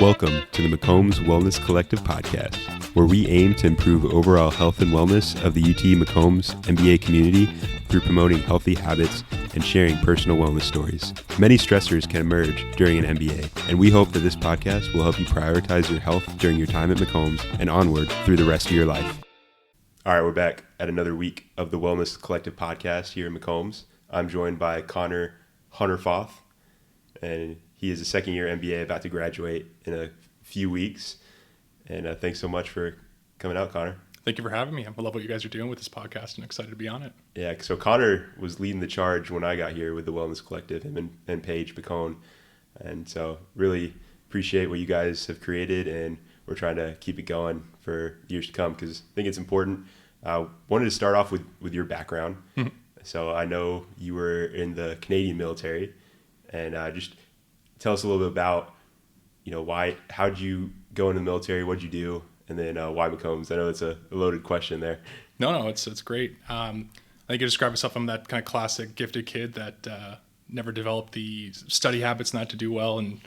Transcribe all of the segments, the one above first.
Welcome to the McCombs Wellness Collective podcast, where we aim to improve overall health and wellness of the UT McCombs MBA community through promoting healthy habits and sharing personal wellness stories. Many stressors can emerge during an MBA, and we hope that this podcast will help you prioritize your health during your time at McCombs and onward through the rest of your life. All right, we're back at another week of the Wellness Collective podcast here in McCombs. I'm joined by Connor Hunerfauth, and he is a second-year MBA about to graduate in a few weeks. And thanks so much for coming out, Connor. Thank you for having me. I love what you guys are doing with this podcast and excited to be on it. Yeah, so Connor was leading the charge when I got here with the Wellness Collective, him and Paige Bacone. And so really appreciate what you guys have created, and we're trying to keep it going for years to come because I think it's important. Wanted to start off with your background. Mm-hmm. So I know you were in the Canadian military, and just tell us a little bit about, how'd you go into the military, what'd you do, and then why McCombs? I know that's a loaded question there. No, it's great. I think you describe myself, I'm that kind of classic gifted kid that never developed the study habits not to do well, and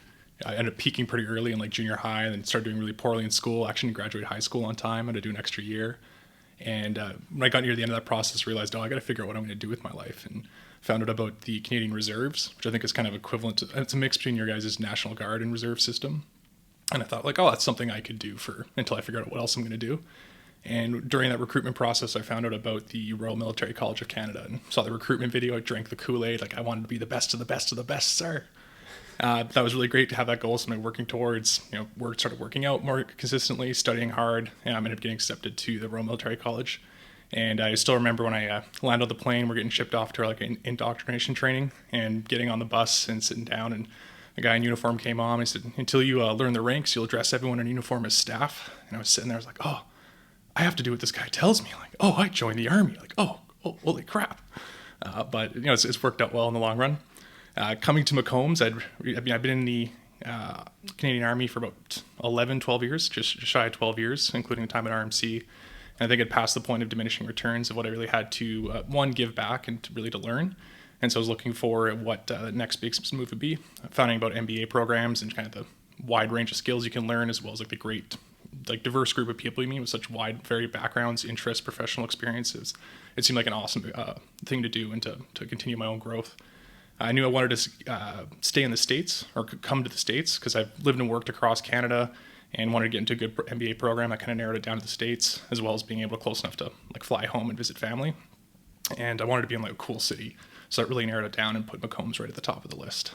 I ended up peaking pretty early in junior high and then started doing really poorly in school. Actually graduated high school on time. I had to do an extra year. And when I got near the end of that process, I realized, I got to figure out what I'm going to do with my life. And found out about the Canadian Reserves, which I think is kind of equivalent to, it's a mix between your guys' National Guard and Reserve system. And I thought that's something I could do until I figured out what else I'm going to do. And during that recruitment process, I found out about the Royal Military College of Canada and saw the recruitment video. I drank the Kool-Aid. I wanted to be the best of the best of the best, sir. That was really great to have that goal. So I'm working towards, started working out more consistently, studying hard, and I ended up getting accepted to the Royal Military College. And I still remember when I landed on the plane, we're getting shipped off to an indoctrination training and getting on the bus and sitting down, and a guy in uniform came on. He said, until you learn the ranks, you'll address everyone in uniform as staff. And I was sitting there, I was like, I have to do what this guy tells me. I joined the Army. Holy crap. But it's worked out well in the long run. Coming to McCombs, I've been in the Canadian Army for about 12 years, just shy of 12 years, including the time at RMC. And I think I'd passed the point of diminishing returns of what I really had to, give back and to learn. And so I was looking for what the next big move would be, finding about MBA programs and kind of the wide range of skills you can learn, as well as the great, diverse group of people you meet with such wide, varied backgrounds, interests, professional experiences. It seemed like an awesome thing to do and to continue my own growth. I knew I wanted to stay in the States or come to the States because I've lived and worked across Canada and wanted to get into a good MBA program. I kind of narrowed it down to the States, as well as being able to close enough to fly home and visit family. And I wanted to be in a cool city. So that really narrowed it down and put McCombs right at the top of the list.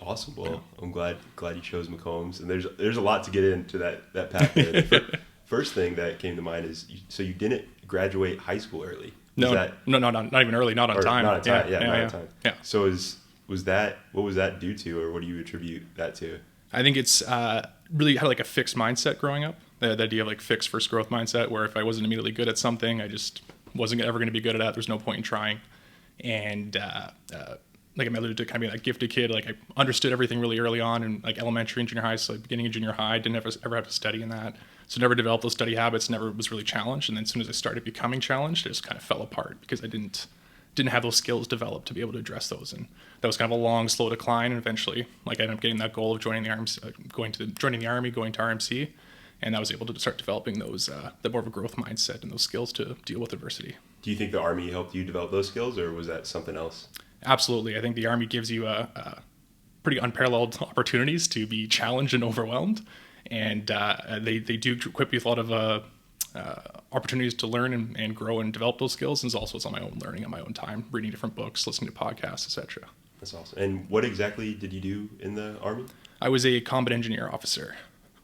Awesome. Well, I'm glad you chose McCombs. And there's a lot to get into that path there. The first thing that came to mind is, so you didn't graduate high school early. No, not even early, not on time. Not on time, not on time. Yeah. So what was that due to, or what do you attribute that to? I think it's really had a fixed mindset growing up. The idea of fixed first growth mindset, where if I wasn't immediately good at something, I just wasn't ever going to be good at it. There's no point in trying. And I alluded to, kind of being that gifted kid. I understood everything really early on in elementary and junior high. So beginning of junior high, didn't ever have to study in that. So never developed those study habits. Never was really challenged. And then as soon as I started becoming challenged, it just kind of fell apart because I didn't have those skills developed to be able to address those. And that was kind of a long, slow decline. And eventually, I ended up getting that goal of joining the Army, going to RMC. And I was able to start developing those, that more of a growth mindset and those skills to deal with adversity. Do you think the Army helped you develop those skills, or was that something else? Absolutely. I think the Army gives you pretty unparalleled opportunities to be challenged and overwhelmed. And they do equip you with a lot of opportunities to learn and grow and develop those skills. And also it's on my own learning, on my own time, reading different books, listening to podcasts, etc. That's awesome. And what exactly did you do in the Army? I was a combat engineer officer.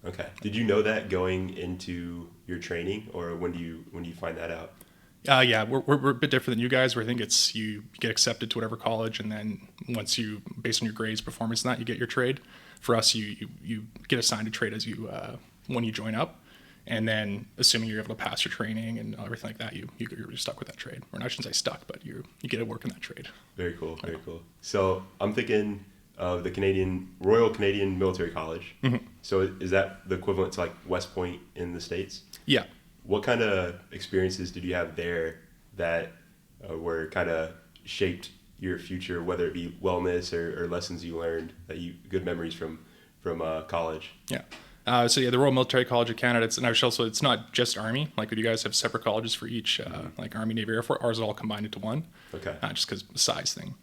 Okay. Did you know that going into your training, or when do you find that out? Yeah, we're a bit different than you guys, where I think it's you get accepted to whatever college, and then once you, based on your grades, performance, and that, you get your trade. For us, you get assigned a trade as you when you join up, and then assuming you're able to pass your training and everything like that, you're stuck with that trade. Or I shouldn't say stuck, but you get to work in that trade. Very cool, very cool. So I'm thinking of the Royal Canadian Military College. Mm-hmm. So is that the equivalent to West Point in the States? Yeah. What kind of experiences did you have there that were kind of shaped your future, whether it be wellness or lessons you learned, good memories from college? Yeah. So yeah, the Royal Military College of Canada. It's not just Army. Like, you guys have separate colleges for each, like Army, Navy, Air Force. Ours is all combined into one. Okay. Just because of the size thing.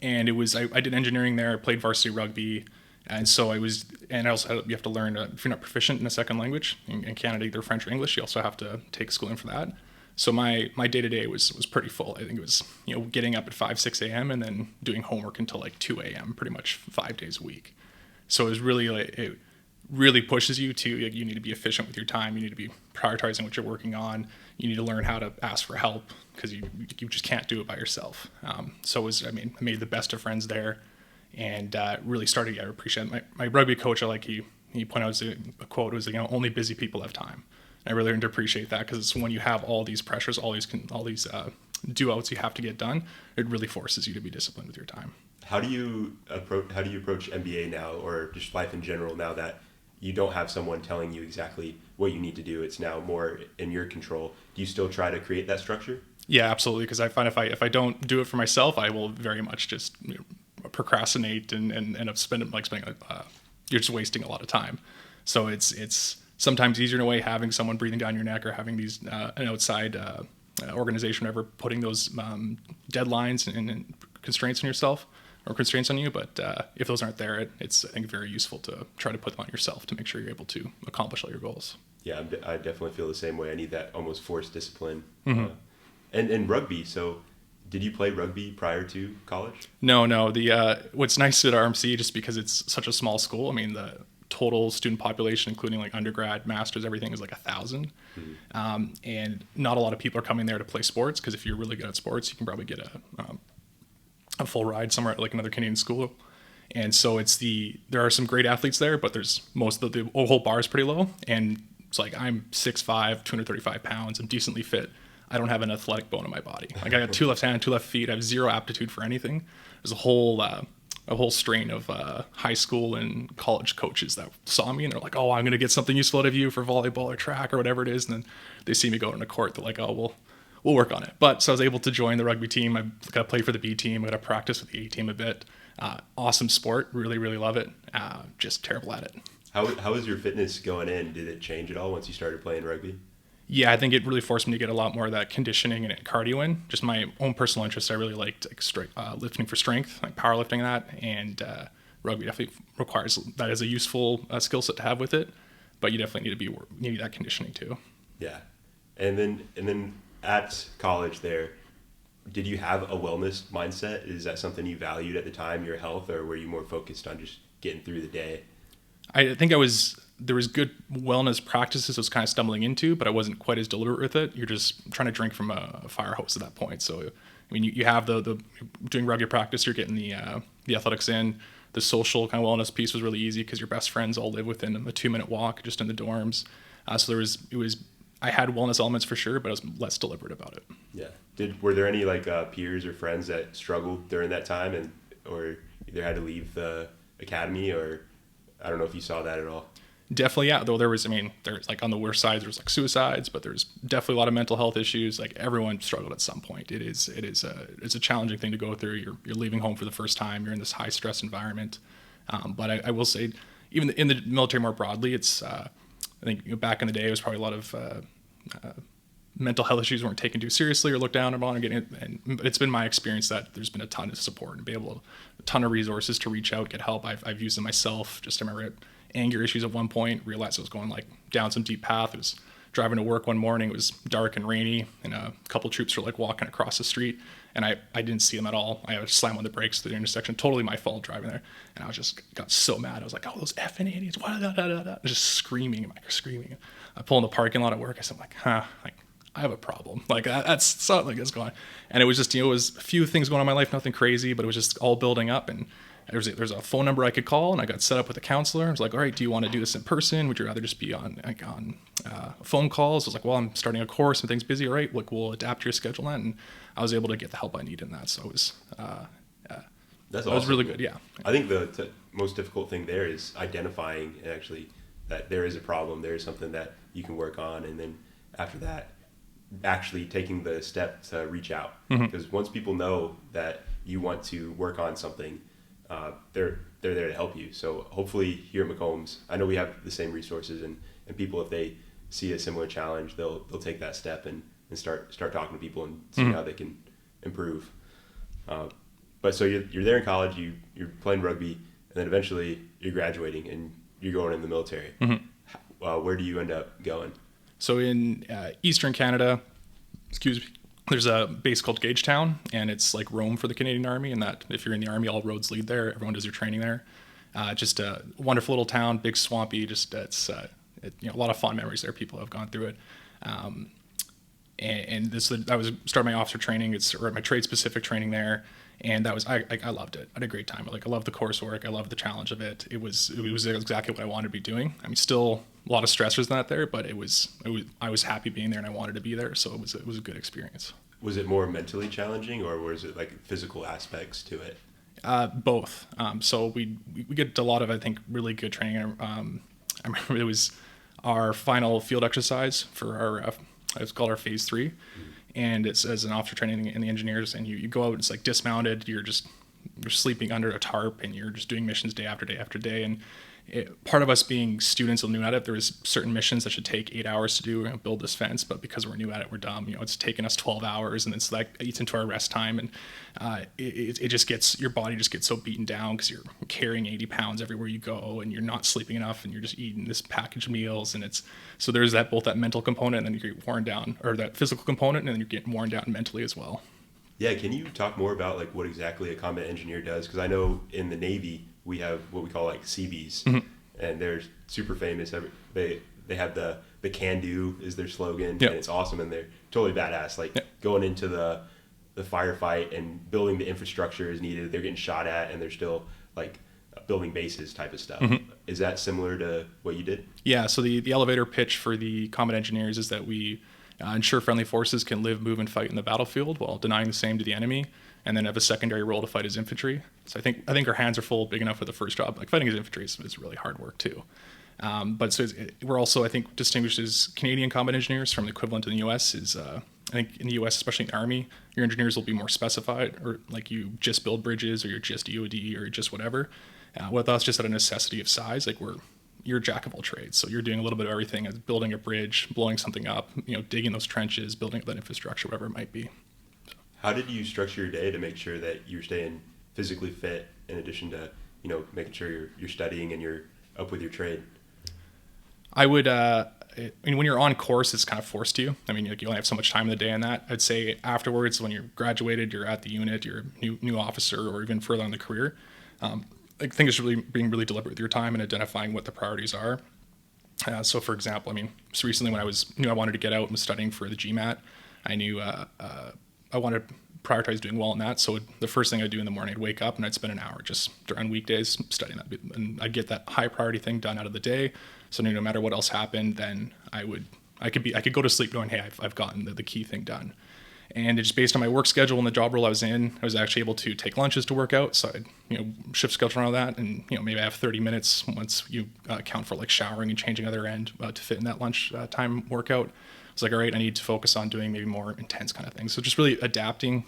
And I did engineering there. I played varsity rugby, and so you have to learn if you're not proficient in a second language in Canada, either French or English, you also have to take schooling for that. So my day to day was pretty full. I think it was getting up at 5-6 a.m. and then doing homework until like 2 a.m. pretty much 5 days a week. So it was really it really pushes you to, you need to be efficient with your time. You need to be prioritizing what you're working on. You need to learn how to ask for help because you just can't do it by yourself. I made the best of friends there, and really started to appreciate my rugby coach. He pointed out a quote was, only busy people have time. And I really learned to appreciate that because it's when you have all these pressures, all these do-outs you have to get done, it really forces you to be disciplined with your time. How do you approach MBA now, or just life in general, now that you don't have someone telling you exactly what you need to do? It's now more in your control. Do you still try to create that structure? Yeah, absolutely. Because I find if I don't do it for myself, I will very much just procrastinate and end up spending you're just wasting a lot of time. So it's sometimes easier in a way having someone breathing down your neck, or having these an outside organization, whatever, putting those deadlines and constraints on yourself or constraints on you. But if those aren't there, it's, I think, very useful to try to put them on yourself to make sure you're able to accomplish all your goals. Yeah, I definitely feel the same way. I need that almost forced discipline. Mm-hmm. And rugby, so did you play rugby prior to college? No. What's nice at RMC, just because it's such a small school, I mean, the total student population, including like undergrad, masters, everything, is like 1,000. Mm-hmm. And not a lot of people are coming there to play sports, because if you're really good at sports, you can probably get a full ride somewhere at like another Canadian school. And so there are some great athletes there, but there's the whole bar is pretty low. And it's like, I'm 6'5", 235 pounds. I'm decently fit. I don't have an athletic bone in my body. Like, I got 2 left hands, 2 left feet. I have zero aptitude for anything. There's a whole strain of high school and college coaches that saw me, and they're like, "Oh, I'm going to get something useful out of you for volleyball or track or whatever it is." And then they see me go on a court. They're like, "Oh, we'll work on it." But so I was able to join the rugby team. I got to play for the B team. I got to practice with the A team a bit. Awesome sport. Really, really love it. Just terrible at it. How was your fitness going in? Did it change at all once you started playing rugby? Yeah, I think it really forced me to get a lot more of that conditioning and cardio in. Just my own personal interest, I really liked lifting for strength, like powerlifting that, and rugby definitely requires that as a useful skill set to have with it. But you definitely need that conditioning too. Yeah, and then at college there, did you have a wellness mindset? Is that something you valued at the time, your health, or were you more focused on just getting through the day? I think there was good wellness practices I was kind of stumbling into, but I wasn't quite as deliberate with it. You're just trying to drink from a fire hose at that point. So, I mean, you have the doing rugged practice, you're getting the athletics in. The social kind of wellness piece was really easy because your best friends all live within a 2-minute walk just in the dorms. So I had wellness elements for sure, but I was less deliberate about it. Yeah. Were there any peers or friends that struggled during that time or either had to leave the academy, or I don't know if you saw that at all? Definitely, yeah. Though there's like on the worst side, there's like suicides, but there's definitely a lot of mental health issues. Like, everyone struggled at some point. It's a challenging thing to go through. You're leaving home for the first time. You're in this high stress environment. But I will say, even in the military more broadly, it's I think back in the day, it was probably a lot of mental health issues weren't taken too seriously or looked down upon. But it's been my experience that there's been a ton of support and a ton of resources to reach out, get help. I've used them myself. Just, I remember anger issues at one point, realized I was going down some deep path. I was driving to work one morning. It was dark and rainy, and a couple troops were walking across the street, and I didn't see them at all. I would slam on the brakes to the intersection. Totally my fault driving there. And I got so mad. I was like, "Oh, those effing idiots." Just screaming. I pull in the parking lot at work. I said, I have a problem. That's something that's going on. And it was just, it was a few things going on in my life, nothing crazy, but it was just all building up. And there's a phone number I could call, and I got set up with a counselor. I was like, "All right, do you want to do this in person? Would you rather just be on phone calls?" I was like, "Well, I'm starting a course and things busy. All right, we'll adapt to your schedule." And I was able to get the help I needed in that. So it was, That's awesome. It was really good. Yeah. I think the most difficult thing there is identifying actually that there is a problem, there is something that you can work on, and then after that, actually taking the step to reach out. Mm-hmm. Because once people know that you want to work on something, they're there to help you. So hopefully here at McCombs, I know we have the same resources, and people, if they see a similar challenge, they'll take that step and start talking to people and see how they can improve. But so you're there in college, you're playing rugby, and then eventually you're graduating and you're going in the military. Where do you end up going? So in Eastern Canada, there's a base called Gagetown, and it's like Rome for the Canadian Army, and that if you're in the Army, all roads lead there. Everyone does their training there. Just a wonderful little town, big, swampy. It's a lot of fond memories there. People have gone through it. And I was starting my officer training. Or my trade specific training there, and that was I loved it. I had a great time. I loved the coursework. I loved the challenge of it. It was exactly what I wanted to be doing. I mean, still a lot of stressors not there, but I was happy being there, and I wanted to be there. So it was a good experience. Was it more mentally challenging, or was it like physical aspects to it? Both. So we get a lot of, I think, really good training. I remember it was our final field exercise for our it's called our phase 3, and it's as an officer training in the engineers, and you go out, it's like dismounted, you're sleeping under a tarp, and you're just doing missions day after day after day. And part of us being students and new at it, there was certain missions that should take 8 hours to do, build this fence, but because we're new at it, we're dumb. It's taken us 12 hours, and it's like eats into our rest time, and it just gets, your body just gets so beaten down because you're carrying 80 pounds everywhere you go, and you're not sleeping enough, and you're just eating this packaged meals, and so there's both that mental component, and then you get worn down, or that physical component, and then you're getting worn down mentally as well. Yeah, can you talk more about like what exactly a combat engineer does? Because I know in the Navy we have what we call like CBs, and they're super famous. They have the can do is their slogan, and it's awesome, and they're totally badass. Like going into the firefight and building the infrastructure is needed. They're getting shot at, and they're still like building bases type of stuff. Is that similar to what you did? Yeah. So the elevator pitch for the combat engineers is that we ensure friendly forces can live, move, and fight in the battlefield while denying the same to the enemy, and then have a secondary role to fight as infantry. So I think our hands are full, big enough for the first job. Like fighting as infantry is really hard work too. But so we're also, I think, distinguished as Canadian combat engineers from the equivalent in the U.S. is I think in the U.S., especially in the Army, your engineers will be more specified, or like you just build bridges, or you're just EOD, or just whatever. With us, just out of necessity of size, like you're a jack of all trades. So you're doing a little bit of everything, as building a bridge, blowing something up, digging those trenches, building up that infrastructure, whatever it might be. How did you structure your day to make sure that you're staying physically fit in addition to, making sure you're studying and you're up with your trade? I would, when you're on course, it's kind of forced to you. I mean, you only have so much time in the day on that. I'd say afterwards, when you're graduated, you're at the unit, you're a new officer, or even further in the career. I think it's really being really deliberate with your time and identifying what the priorities are. So for example, just recently when I knew I wanted to get out and was studying for the GMAT, I knew I wanted to prioritize doing well in that. So the first thing I'd do in the morning, I'd wake up and I'd spend an hour just during weekdays studying that. And I'd get that high priority thing done out of the day. So no matter what else happened, then I could go to sleep knowing, hey, I've gotten the key thing done. And it's based on my work schedule and the job role I was in, I was actually able to take lunches to work out. So I'd, shift schedule around that. And, maybe I have 30 minutes once you count for like showering and changing other end to fit in that lunch time workout. It's like, all right, I need to focus on doing maybe more intense kind of things. So just really adapting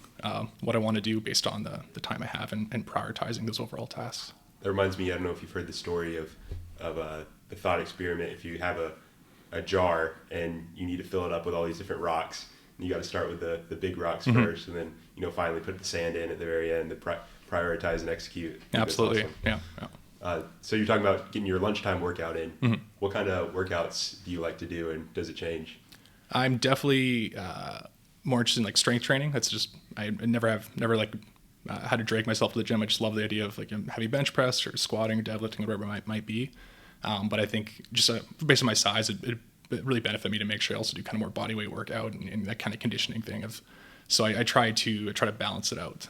what I want to do based on the time I have and prioritizing those overall tasks. That reminds me, I don't know if you've heard the story of the thought experiment. If you have a jar and you need to fill it up with all these different rocks, and you got to start with the big rocks first, and then finally put the sand in at the very end to prioritize and execute. Absolutely, awesome. Yeah. So you're talking about getting your lunchtime workout in. What kind of workouts do you like to do, and does it change? I'm definitely more interested in like strength training. That's just I never had to drag myself to the gym. I just love the idea of like heavy bench press or squatting, deadlifting, whatever it might be. But I think just based on my size, it really benefit me to make sure I also do kind of more body weight workout and that kind of conditioning thing. So I try to balance it out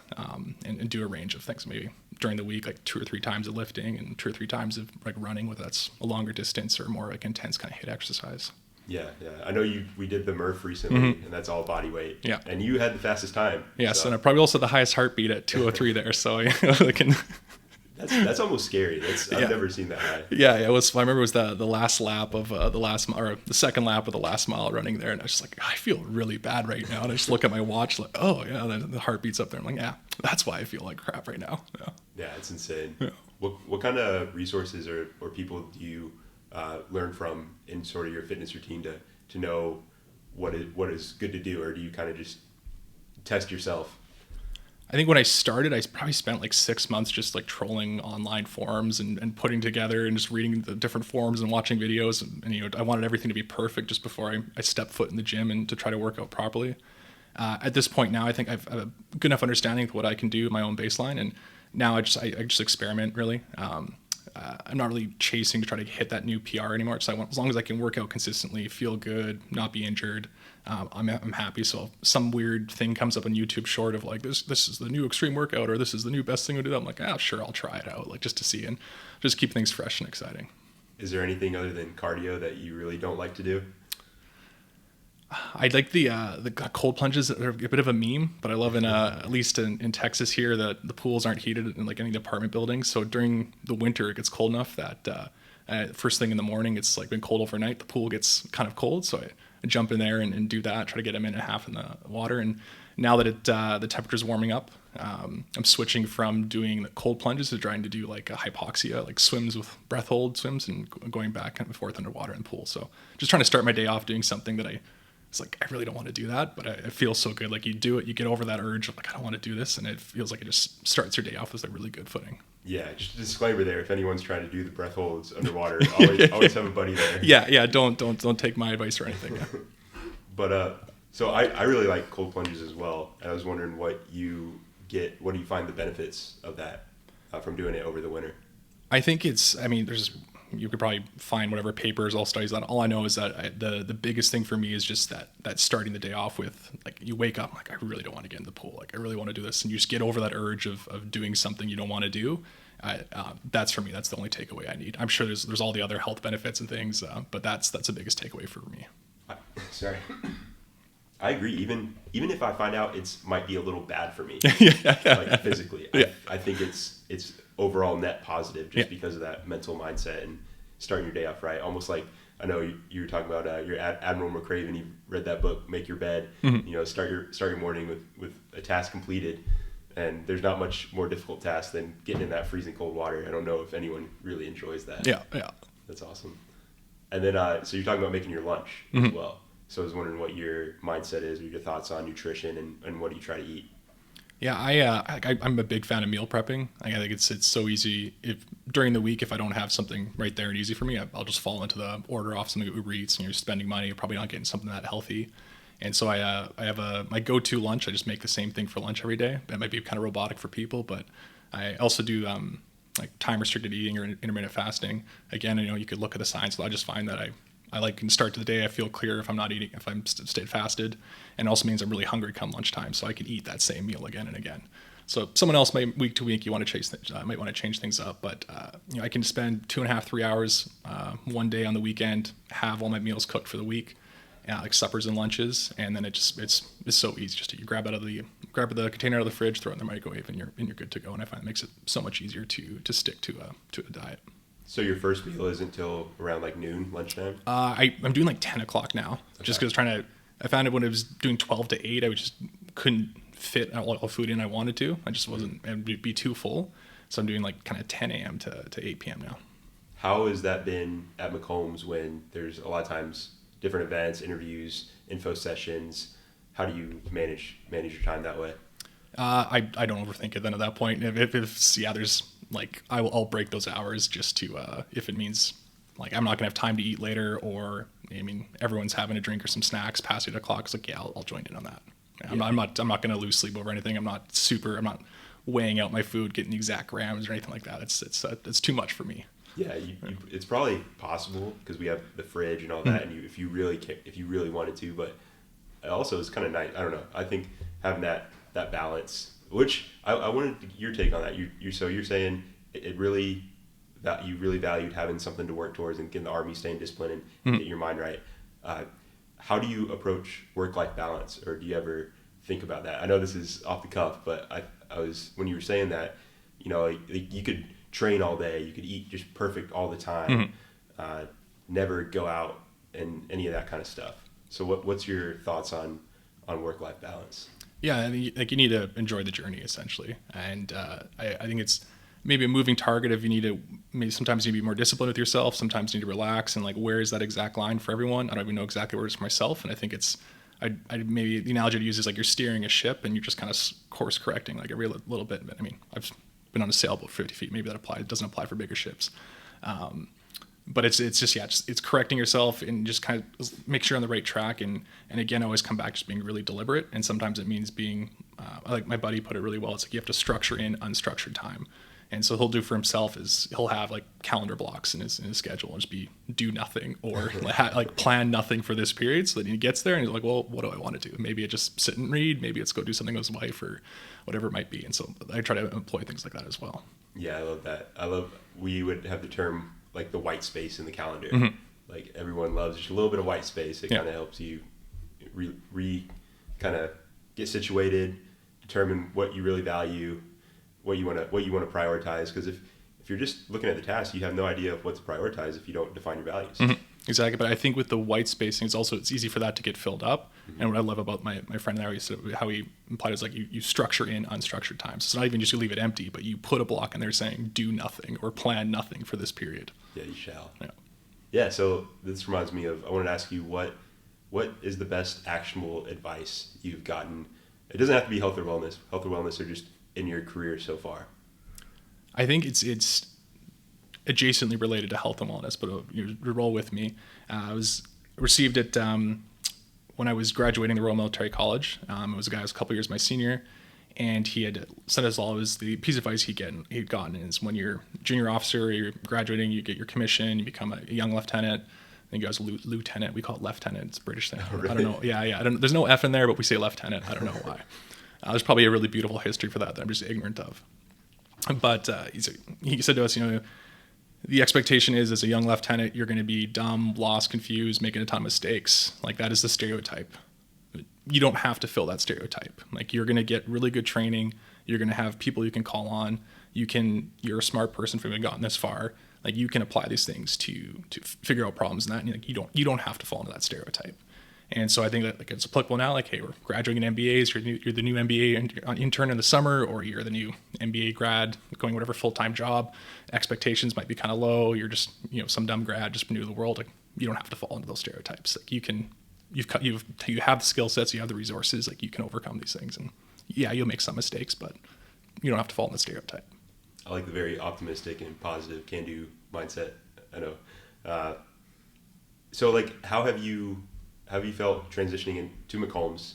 and do a range of things. Maybe during the week, like 2 or 3 times of lifting and 2 or 3 times of like running, whether that's a longer distance or more like intense kind of HIIT exercise. Yeah. I know we did the Murph recently, and that's all body weight. Yeah. And you had the fastest time. Yes, so. And I probably also the highest heartbeat at 203 there. So I can. That's almost scary. I've never seen that high. Yeah, it was. I remember it was the last lap of or the second lap of the last mile running there, and I was just like, I feel really bad right now. And I just look at my watch, like, oh yeah, the heartbeat's up there. I'm like, yeah, that's why I feel like crap right now. Yeah, it's insane. Yeah. What kind of resources or people do you learn from in sort of your fitness routine to know what is good to do, or do you kind of just test yourself? I think when I started, I probably spent like 6 months just like trolling online forums and putting together and just reading the different forums and watching videos. And I wanted everything to be perfect just before I stepped foot in the gym and to try to work out properly. At this point now, I think I've a good enough understanding of what I can do, my own baseline. And now I just experiment really. I'm not really chasing to try to hit that new PR anymore. So as long as I can work out consistently, feel good, not be injured, I'm happy. So if some weird thing comes up on YouTube short of like this is the new extreme workout or this is the new best thing to do, I'm like, sure, I'll try it out, like just to see and just keep things fresh and exciting. Is there anything other than cardio that you really don't like to do? I like the cold plunges that are a bit of a meme, but I love at least in Texas here that the pools aren't heated in like any apartment buildings. So during the winter, it gets cold enough that first thing in the morning, it's like been cold overnight. The pool gets kind of cold. So I jump in there and do that, try to get a minute and a half in the water. And now that the temperature's warming up, I'm switching from doing the cold plunges to trying to do like a hypoxia, like swims with breath hold swims and going back and forth underwater in the pool. So just trying to start my day off doing something that it's like, I really don't want to do that, but it feels so good. Like you do it, you get over that urge of like, I don't want to do this. And it feels like it just starts your day off with a really good footing. Yeah. Just a disclaimer there. If anyone's trying to do the breath holds underwater, always have a buddy there. Yeah. Don't take my advice or anything. Yeah. But, so I really like cold plunges as well. And I was wondering what do you find the benefits of that from doing it over the winter? I think you could probably find whatever papers, all studies on. All I know is that the biggest thing for me is just that starting the day off with like you wake up like I really don't want to get in the pool, like I really want to do this, and you just get over that urge of doing something you don't want to do. That's for me. That's the only takeaway I need. I'm sure there's all the other health benefits and things, but that's the biggest takeaway for me. Sorry. I agree. Even if I find out it might be a little bad for me, like physically, I think it's overall net positive just because of that mental mindset and starting your day off right. Almost like I know you were talking about your Admiral McCraven. You read that book, Make Your Bed. Mm-hmm. Start your morning with a task completed, and there's not much more difficult task than getting in that freezing cold water. I don't know if anyone really enjoys that. Yeah. That's awesome. And then so you're talking about making your lunch as well. So I was wondering what your mindset is or your thoughts on nutrition and what do you try to eat? Yeah, I'm a big fan of meal prepping. I think it's so easy. If during the week, if I don't have something right there and easy for me, I'll just fall into the order off something at Uber Eats, and you're spending money. You're probably not getting something that healthy. And so I have my go-to lunch. I just make the same thing for lunch every day. That might be kind of robotic for people, but I also do like time restricted eating or intermittent fasting. Again, you could look at the science, but I just find that I like can start to the day. I feel clear if I'm not eating, if I'm stayed fasted, and it also means I'm really hungry come lunchtime, so I can eat that same meal again and again. So someone else may week to week might want to change things up, but I can spend 2.5, 3 hours one day on the weekend, have all my meals cooked for the week, like suppers and lunches, and then it's so easy. Just you grab the container out of the fridge, throw it in the microwave, and you're good to go. And I find it makes it so much easier to stick to a diet. So your first meal isn't until around like noon, lunchtime? I'm doing like 10 o'clock now, just because I found it when I was doing 12 to 8, I just couldn't fit all food in I wanted to. I just wasn't, it'd be too full. So I'm doing like kind of 10 a.m. to 8 p.m. now. How has that been at McCombs when there's a lot of times different events, interviews, info sessions? How do you manage your time that way? I don't overthink it then at that point. If there's like, I'll break those hours just to, if it means like I'm not gonna have time to eat later, or everyone's having a drink or some snacks past 8 o'clock. It's like, I'll join in on that. Yeah. I'm not gonna lose sleep over anything. I'm not weighing out my food, getting the exact grams or anything like that. It's too much for me. Yeah, it's probably possible because we have the fridge and all that, and if you really wanted to, but it also is kind of nice. I don't know. I think having that balance, which I wanted your take on that. You're saying it really that you really valued having something to work towards and getting the Army, staying disciplined and get your mind right. How do you approach work-life balance, or do you ever think about that? I know this is off the cuff, but I was when you were saying that, you could train all day. You could eat just perfect all the time. Never go out and any of that kind of stuff. So what's your thoughts on work-life balance? Yeah, I think like you need to enjoy the journey essentially, and I think it's maybe a moving target if you need to. Maybe sometimes you need to be more disciplined with yourself. Sometimes you need to relax, and like where is that exact line for everyone? I don't even know exactly where it is for myself, and I think it's. I maybe the analogy to use is like you're steering a ship and you're just kind of course correcting like every little bit. But I mean, I've been on a sailboat for 50 feet. Maybe that applies. It doesn't apply for bigger ships. But it's just it's correcting yourself and just kind of make sure you're on the right track, and again, I always come back just being really deliberate, and sometimes it means being like my buddy put it really well, it's like you have to structure in unstructured time. And so he'll do for himself is he'll have like calendar blocks in his schedule and just do nothing or like plan nothing for this period, so that he gets there and he's like, well, what do I want to do? Maybe it just sit and read, maybe it's go do something with his wife or whatever it might be. And so I try to employ things like that as well. Yeah, I love that. We would have the term like the white space in the calendar. Like everyone loves just a little bit of white space. It kind of helps you kind of get situated, determine what you really value, what you want to prioritize. Because if you're just looking at the task, you have no idea of what to prioritize if you don't define your values. Exactly. But I think with the white spacing, it's easy for that to get filled up. And what I love about my friend there, how he implied is like you structure in unstructured time. So it's not even just you leave it empty, but you put a block in there saying do nothing or plan nothing for this period. Yeah, you shall. Yeah. Yeah. So this reminds me of, I wanted to ask you what is the best actionable advice you've gotten? It doesn't have to be health or wellness or just in your career so far. I think it's adjacently related to health and wellness, but you roll with me. I was received it when I was graduating the Royal Military College. It was a guy who was a couple years my senior, and he had sent us all the piece of advice he'd gotten is when you're a junior officer, you're graduating, you get your commission, you become a young lieutenant. I think I was lieutenant. We call it lieutenant. It's a British thing. Oh, really? I don't know. Yeah. There's no F in there, but we say lieutenant. I don't know why. There's probably a really beautiful history for that I'm just ignorant of. But he said to us, the expectation is as a young lieutenant, you're going to be dumb, lost, confused, making a ton of mistakes. Like that is the stereotype. You don't have to fill that stereotype. Like you're going to get really good training. You're going to have people you can call on. You're a smart person for having gotten this far. Like you can apply these things to figure out problems and that. And you don't have to fall into that stereotype. And so I think that like it's applicable now. Like, hey, we're graduating in MBAs. You're the new MBA intern in the summer, or you're the new MBA grad going whatever full-time job. Expectations might be kind of low. You're just some dumb grad just new to the world. Like you don't have to fall into those stereotypes. Like you have the skill sets, you have the resources. Like you can overcome these things. And yeah, you'll make some mistakes, but you don't have to fall in the stereotype. I like the very optimistic and positive can-do mindset. I know. So like, how have you felt transitioning into McCombs?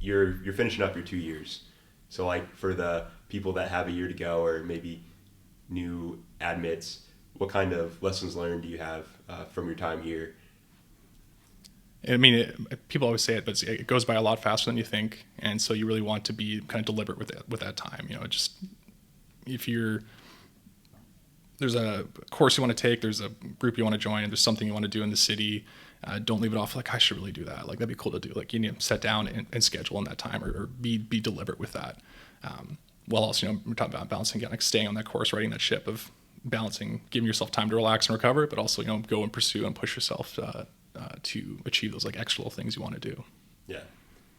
You're finishing up your 2 years. So like for the people that have a year to go or maybe new admits, what kind of lessons learned do you have from your time here? I mean, people always say it, but it goes by a lot faster than you think. And so you really want to be kind of deliberate with that time. Just if there's a course you want to take, there's a group you want to join, and there's something you want to do in the city, don't leave it off like I should really do that. Like that'd be cool to do. Like you need to set down and schedule in that time or be deliberate with that. While also, we're talking about balancing, like staying on that course, riding that ship of balancing, giving yourself time to relax and recover, but also, go and pursue and push yourself to achieve those like extra little things you want to do. Yeah.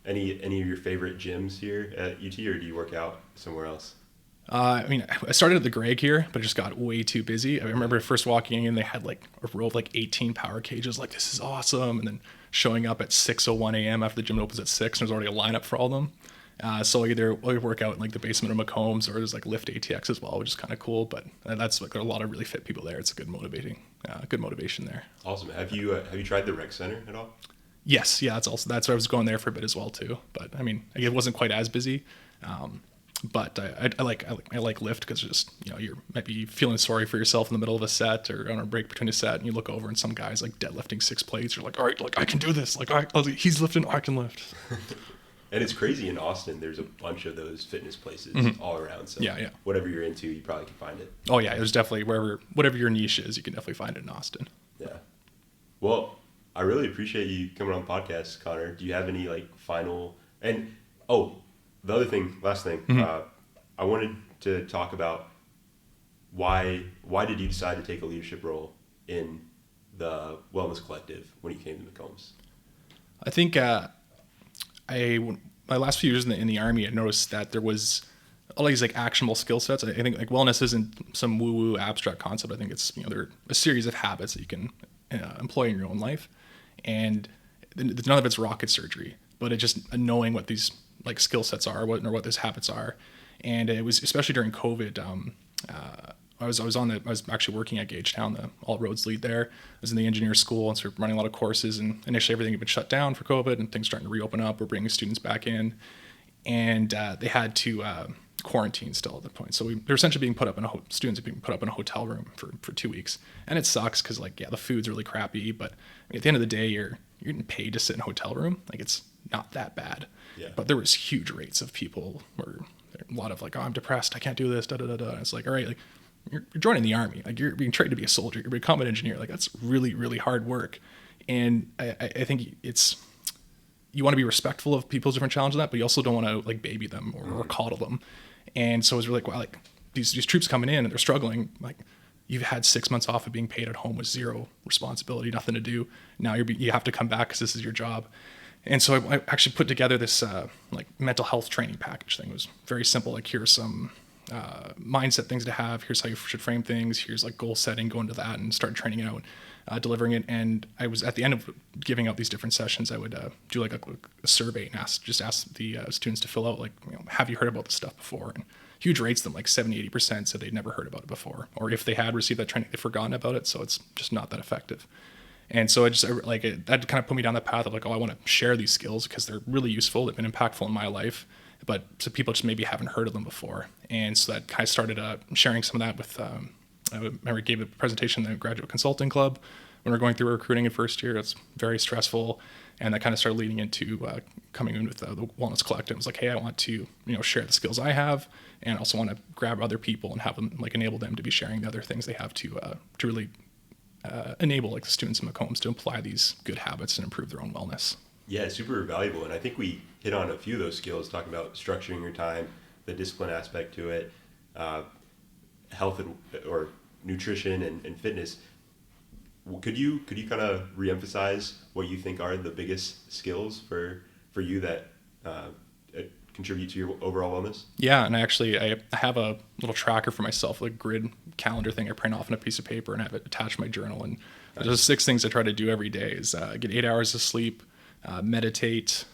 Any of your favorite gyms here at UT, or do you work out somewhere else? I started at the Greg here, but it just got way too busy. I remember first walking in, they had like a row of like 18 power cages. Like, this is awesome. And then showing up at 6:01 a.m. after the gym opens at 6, and there's already a lineup for all of them. So either we work out in like the basement of McCombs, or there's like Lift ATX as well, which is kind of cool. But that's like, there are a lot of really fit people there. It's a good motivation there. Awesome. Have you tried the rec center at all? Yes. Yeah. That's where I was going there for a bit as well too. But it wasn't quite as busy. But I like Lift because just, you might be feeling sorry for yourself in the middle of a set or on a break between a set, and you look over and some guy's like deadlifting 6 plates. You're like, all right, like I can do this. Like he's lifting, I can lift. And it's crazy in Austin. There's a bunch of those fitness places all around. So yeah. Whatever you're into, you probably can find it. Oh yeah, there's definitely whatever your niche is, you can definitely find it in Austin. Yeah. Well, I really appreciate you coming on the podcast, Connor. Do you have any like final? And the other thing, last thing, I wanted to talk about why did you decide to take a leadership role in the Wellness Collective when you came to McCombs? I think my last few years in the Army, I noticed that there was all these like actionable skill sets. I think like wellness isn't some woo-woo abstract concept. I think it's, they're a series of habits that you can employ in your own life, and none of it's rocket surgery, but it's just knowing what these like skill sets are, what these habits are. And it was especially during COVID. I was actually working at Gagetown, the all roads lead there. I was in the engineer school and sort of running a lot of courses, and initially everything had been shut down for COVID and things starting to reopen up. We're bringing students back in, and they had to quarantine still at the point. So they're essentially being put up in students are being put up in a hotel room for 2 weeks. And it sucks because the food's really crappy, but at the end of the day, you're getting paid to sit in a hotel room. Like, it's not that bad. Yeah. But there was huge rates of people where a lot of like, oh, I'm depressed, I can't do this, And it's like, all right, like, you're joining the Army, like you're being trained to be a soldier, you're a combat engineer, like that's really, really hard work. And I think you want to be respectful of people's different challenges in that, but you also don't want to like baby them or coddle them. And so it was really like, wow, like these troops coming in and they're struggling, like you've had 6 months off of being paid at home with zero responsibility, nothing to do. Now you have to come back because this is your job. And so I actually put together this like mental health training package thing. It was very simple. Like, here's some mindset things to have. Here's how you should frame things. Here's like goal setting, go into that and start training it out, delivering it. And I was at the end of giving out these different sessions, I would do like a survey and ask the students to fill out like, have you heard about this stuff before? And huge rates, them like 70-80% said they'd never heard about it before, or if they had received that training, they've forgotten about it. So it's just not that effective. And so that kind of put me down the path of like, oh, I want to share these skills because they're really useful. They've been impactful in my life, but so people just maybe haven't heard of them before. And so that kind of started sharing some of that with, I remember I gave a presentation at the Graduate Consulting Club when we were going through recruiting in first year. It's very stressful. And that kind of started leading into coming in with the Wellness Collective. It was like, hey, I want to share the skills I have, and also want to grab other people and have them like enable them to be sharing the other things they have to really enable like the students in McCombs to apply these good habits and improve their own wellness. Yeah, super valuable. And I think we hit on a few of those skills, talking about structuring your time, the discipline aspect to it, health or nutrition and fitness. Could you kind of reemphasize what you think are the biggest skills for you that contribute to your overall wellness? Yeah, and I have a little tracker for myself, like grid calendar thing I print off on a piece of paper, and I have it attached to my journal. And there's 6 things I try to do every day: is get 8 hours of sleep, meditate,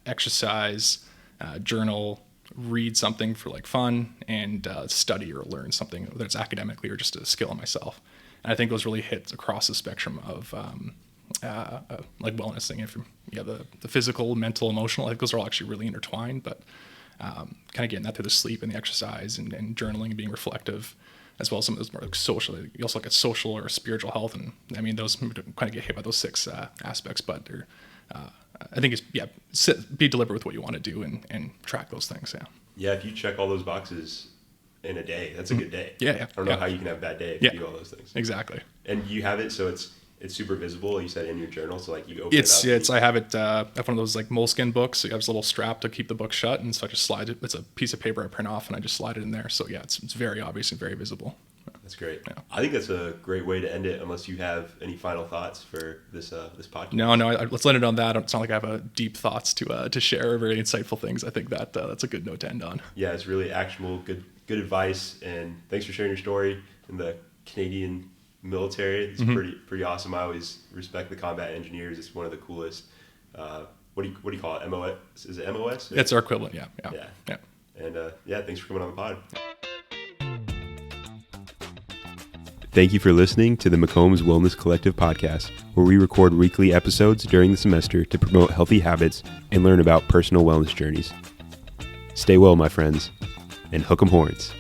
exercise, journal, read something for like fun, and study or learn something, whether it's academically or just a skill in myself. And I think those really hit across the spectrum of like wellness thing. If the physical, mental, emotional, I think those are all actually really intertwined, but kind of getting that through the sleep and the exercise and journaling and being reflective, as well as some of those more like social. You also look at social or spiritual health, and I mean those kind of get hit by those 6 aspects, but they're I think it's be deliberate with what you want to do and track those things. Yeah, if you check all those boxes in a day, that's a good day. Yeah. I don't know how you can have a bad day if you do all those things. Exactly. And you have it so it's super visible. You said in your journal, so like you open it up. I have it. I have one of those like moleskin books. So you have this little strap to keep the book shut, and so I just slide it. It's a piece of paper I print off, and I just slide it in there. So yeah, it's very obvious and very visible. That's great. Yeah. I think that's a great way to end it, unless you have any final thoughts for this podcast. No, let's let it on that. It's not like I have deep thoughts to share, very insightful things. I think that's a good note to end on. Yeah, it's really actionable, good advice, and thanks for sharing your story in the Canadian military. It's pretty awesome. I always respect the combat engineers. It's one of the coolest. What do you call it? MOS? Is it MOS? It's our equivalent. Yeah. And thanks for coming on the pod. Thank you for listening to the McCombs Wellness Collective podcast, where we record weekly episodes during the semester to promote healthy habits and learn about personal wellness journeys. Stay well, my friends, and hook 'em horns.